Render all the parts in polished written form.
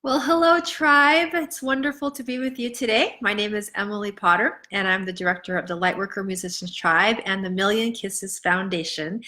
Well, hello, tribe. It's wonderful to be with you today. My name is Emily Potter, and I'm the director of the Lightworker Musicians Tribe and the Million Kisses Foundation.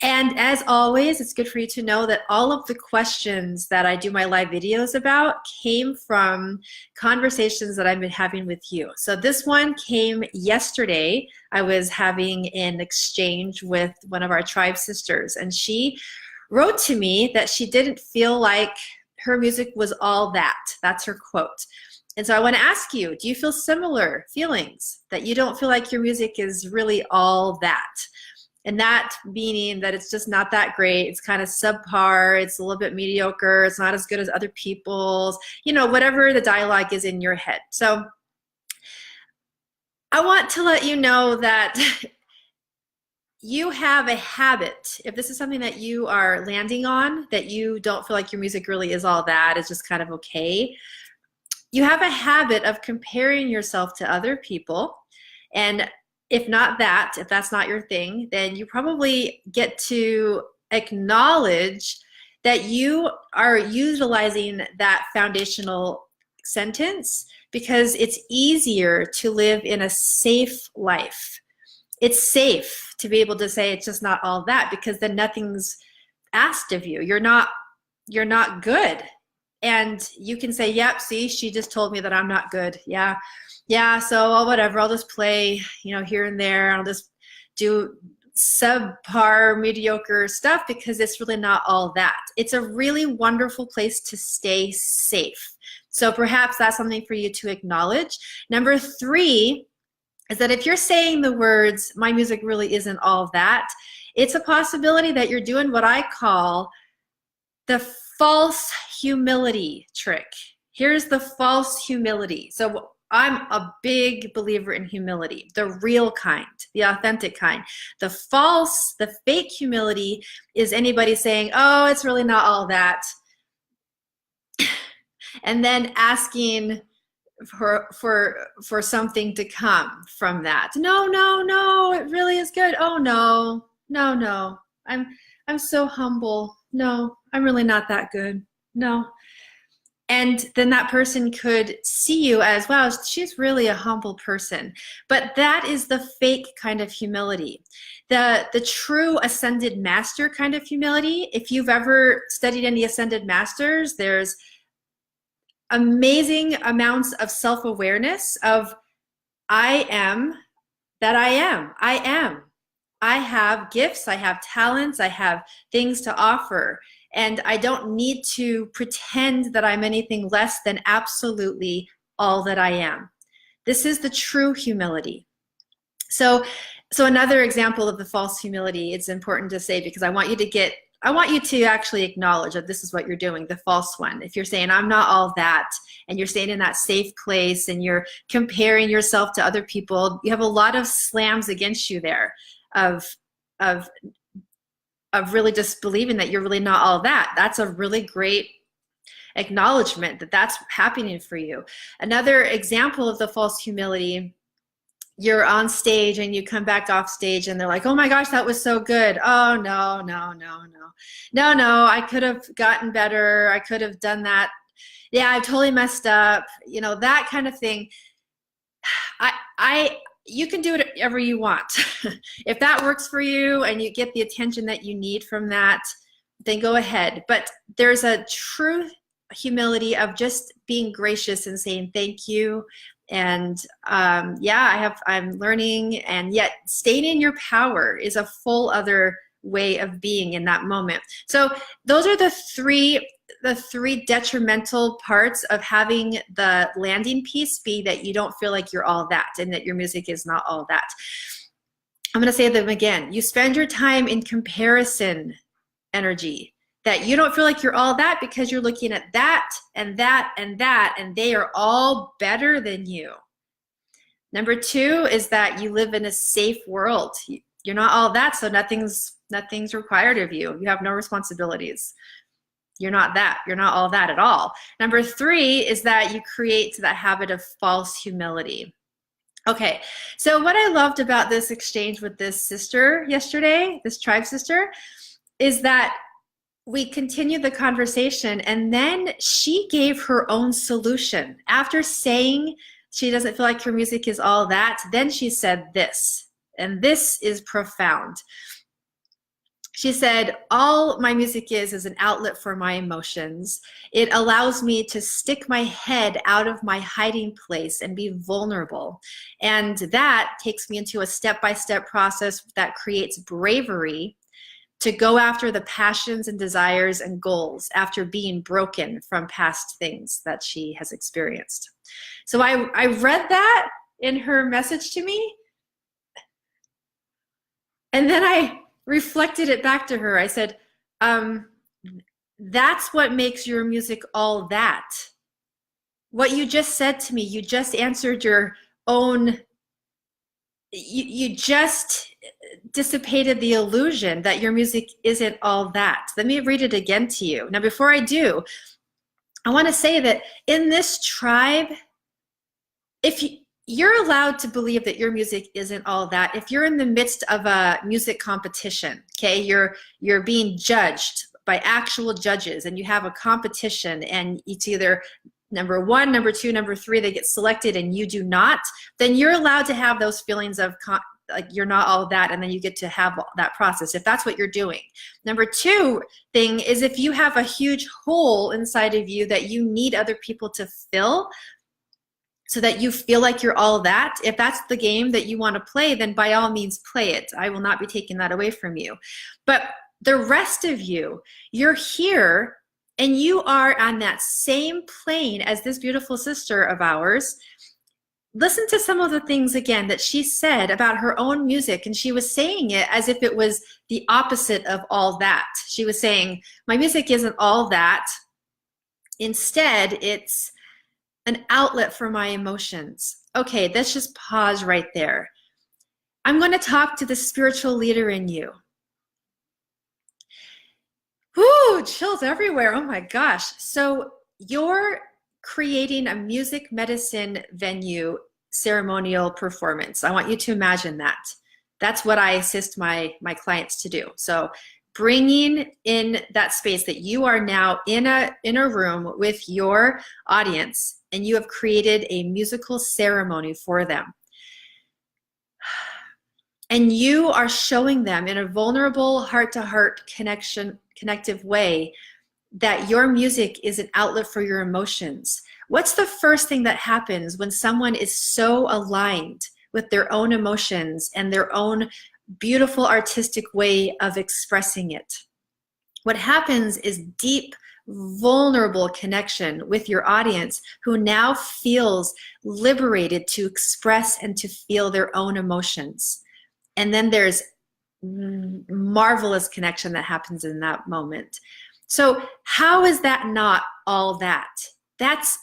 And as always, it's good for you to know that all of the questions that I do my live videos about came from conversations that I've been having with you. So this one came yesterday. I was having an exchange with one of our tribe sisters, and she wrote to me that she didn't feel like her music was all that. That's her quote. And so I want to ask you, do you feel similar feelings that you don't feel like your music is really all that? And that meaning that it's just not that great. It's kind of subpar. It's a little bit mediocre. It's not as good as other people's, whatever the dialogue is in your head. So I want to let you know that you have a habit. If this is something that you are landing on, that you don't feel like your music really is all that, it's just kind of okay, you have a habit of comparing yourself to other people. And if that's not your thing, then you probably get to acknowledge that you are utilizing that foundational sentence because it's easier to live in a safe life. It's safe to be able to say it's just not all that because then nothing's asked of you. You're not good. And you can say, yep, see, she just told me that I'm not good. Yeah, so whatever, I'll just play, here and there. I'll just do subpar, mediocre stuff because it's really not all that. It's a really wonderful place to stay safe. So perhaps that's something for you to acknowledge. Number 3 is that if you're saying the words, my music really isn't all that, it's a possibility that you're doing what I call the false humility trick. Here's the false humility. So I'm a big believer in humility, the real kind, the authentic kind. The fake humility is anybody saying, oh, it's really not all that, and then asking for something to come from that. No, it really is good. Oh no. I'm so humble. No, I'm really not that good. No. And then that person could see you as, wow, she's really a humble person. But that is the fake kind of humility. The true ascended master kind of humility, if you've ever studied any ascended masters, there's amazing amounts of self-awareness of I am that I am. I have gifts, I have talents, I have things to offer, and I don't need to pretend that I'm anything less than absolutely all that I am. This is the true humility. So another example of the false humility, it's important to say because I want you to actually acknowledge that this is what you're doing, the false one. If you're saying, I'm not all that, and you're staying in that safe place and you're comparing yourself to other people, you have a lot of slams against you there of really just believing that you're really not all that. That's a really great acknowledgement that that's happening for you. Another example of the false humility, you're on stage and you come back off stage and they're like, oh my gosh, that was so good. Oh, no, I could have gotten better. I could have done that. Yeah, I totally messed up. That kind of thing. You can do whatever you want. If that works for you and you get the attention that you need from that, then go ahead. But there's a true humility of just being gracious and saying thank you. And I'm learning, and yet staying in your power is a full other way of being in that moment. So those are the three detrimental parts of having the landing piece be that you don't feel like you're all that and that your music is not all that. I'm going to say them again. You spend your time in comparison energy, that you don't feel like you're all that because you're looking at that and that and that, and they are all better than you. Number 2 is that you live in a safe world. You're not all that, so nothing's required of you. You have no responsibilities. You're not that. You're not all that at all. Number 3 is that you create that habit of false humility. Okay, so what I loved about this exchange with this sister yesterday, this tribe sister, is that we continued the conversation, and then she gave her own solution. After saying she doesn't feel like her music is all that, then she said this, and this is profound. She said, all my music is an outlet for my emotions. It allows me to stick my head out of my hiding place and be vulnerable. And that takes me into a step-by-step process that creates bravery to go after the passions and desires and goals after being broken from past things that she has experienced. So I read that in her message to me, and then I reflected it back to her. I said, that's what makes your music all that. What you just said to me, you just answered your own, you just dissipated the illusion that your music isn't all that. Let me read it again to you. Now, before I do, I want to say that in this tribe, if you're allowed to believe that your music isn't all that. If you're in the midst of a music competition, okay, you're being judged by actual judges, and you have a competition, and it's either number 1, number 2, number 3, they get selected and you do not, then you're allowed to have those feelings of like you're not all that, and then you get to have that process if that's what you're doing. Number 2 thing is, if you have a huge hole inside of you that you need other people to fill so that you feel like you're all that, if that's the game that you want to play, then by all means play it. I will not be taking that away from you. But the rest of you, you're here and you are on that same plane as this beautiful sister of ours. Listen to some of the things again that she said about her own music, and she was saying it as if it was the opposite of all that. She was saying, my music isn't all that. Instead, it's an outlet for my emotions. Okay, let's just pause right there. I'm going to talk to the spiritual leader in you. Whoo, chills everywhere. Oh my gosh. So you're creating a music medicine venue ceremonial performance. I want you to imagine that. That's what I assist my clients to do. So bringing in that space that you are now in a room with your audience, and you have created a musical ceremony for them. And you are showing them in a vulnerable, heart-to-heart connective way that your music is an outlet for your emotions. What's the first thing that happens when someone is so aligned with their own emotions and their own beautiful artistic way of expressing it? What happens is deep, vulnerable connection with your audience, who now feels liberated to express and to feel their own emotions. And then there's marvelous connection that happens in that moment. So how is that not all that? That's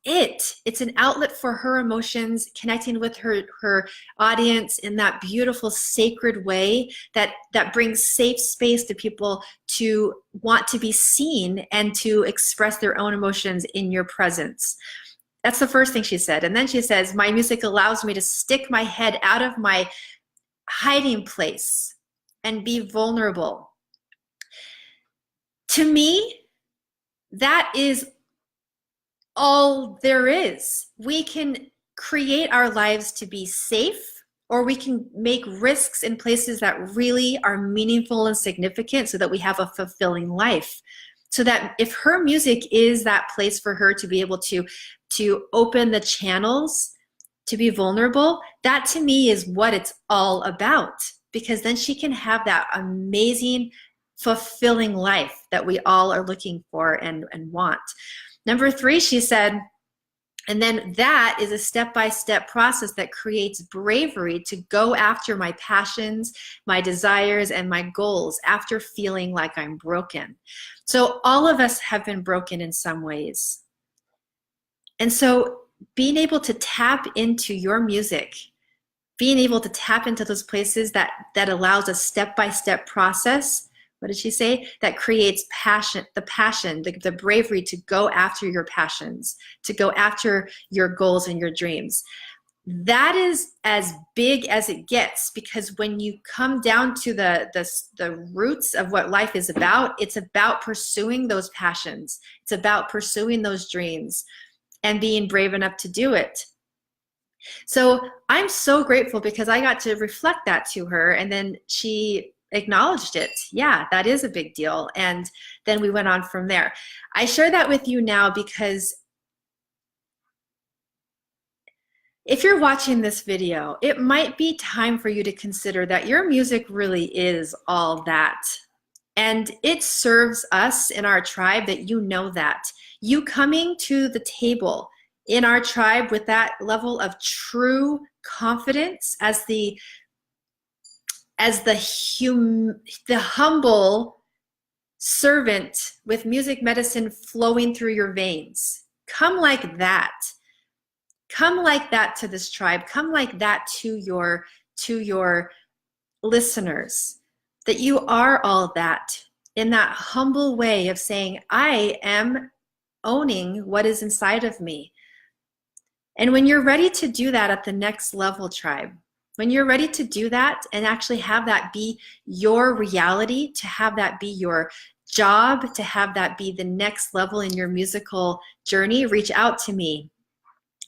it. It's an outlet for her emotions, connecting with her audience in that beautiful, sacred way that brings safe space to people to want to be seen and to express their own emotions in your presence. That's the first thing she said. And then she says, my music allows me to stick my head out of my hiding place and be vulnerable. To me, that is all there is. We can create our lives to be safe, or we can make risks in places that really are meaningful and significant so that we have a fulfilling life. So that if her music is that place for her to be able to open the channels, to be vulnerable, that to me is what it's all about. Because then she can have that amazing, fulfilling life that we all are looking for and want. Number 3, she said, and then that is a step-by-step process that creates bravery to go after my passions, my desires, and my goals after feeling like I'm broken. So all of us have been broken in some ways. And so being able to tap into your music, being able to tap into those places that allows a step-by-step process, what did she say? That creates passion, the bravery to go after your passions, to go after your goals and your dreams. that is as big as it gets, because when you come down to the roots of what life is about, it's about pursuing those passions. It's about pursuing those dreams and being brave enough to do it. So I'm so grateful because I got to reflect that to her, and then she acknowledged it. Yeah, that is a big deal. And then we went on from there. I share that with you now because if you're watching this video, it might be time for you to consider that your music really is all that. And it serves us in our tribe that you know that. You coming to the table in our tribe with that level of true confidence as the humble servant with music medicine flowing through your veins. Come like that. Come like that to this tribe. Come like that to your listeners. That you are all that, in that humble way of saying, I am owning what is inside of me. And when you're ready to do that at the next level, tribe, when you're ready to do that and actually have that be your reality, to have that be your job, to have that be the next level in your musical journey, reach out to me.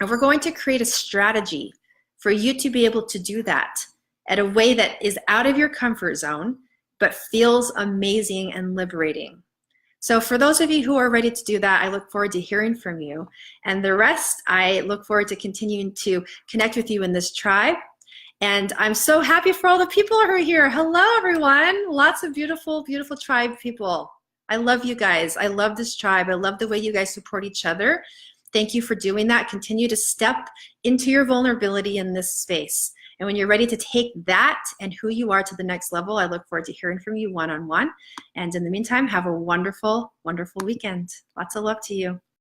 And we're going to create a strategy for you to be able to do that at a way that is out of your comfort zone, but feels amazing and liberating. So for those of you who are ready to do that, I look forward to hearing from you. And the rest, I look forward to continuing to connect with you in this tribe. And I'm so happy for all the people who are here. Hello, everyone. Lots of beautiful, beautiful tribe people. I love you guys. I love this tribe. I love the way you guys support each other. Thank you for doing that. Continue to step into your vulnerability in this space. And when you're ready to take that and who you are to the next level, I look forward to hearing from you one-on-one. And in the meantime, have a wonderful, wonderful weekend. Lots of love to you.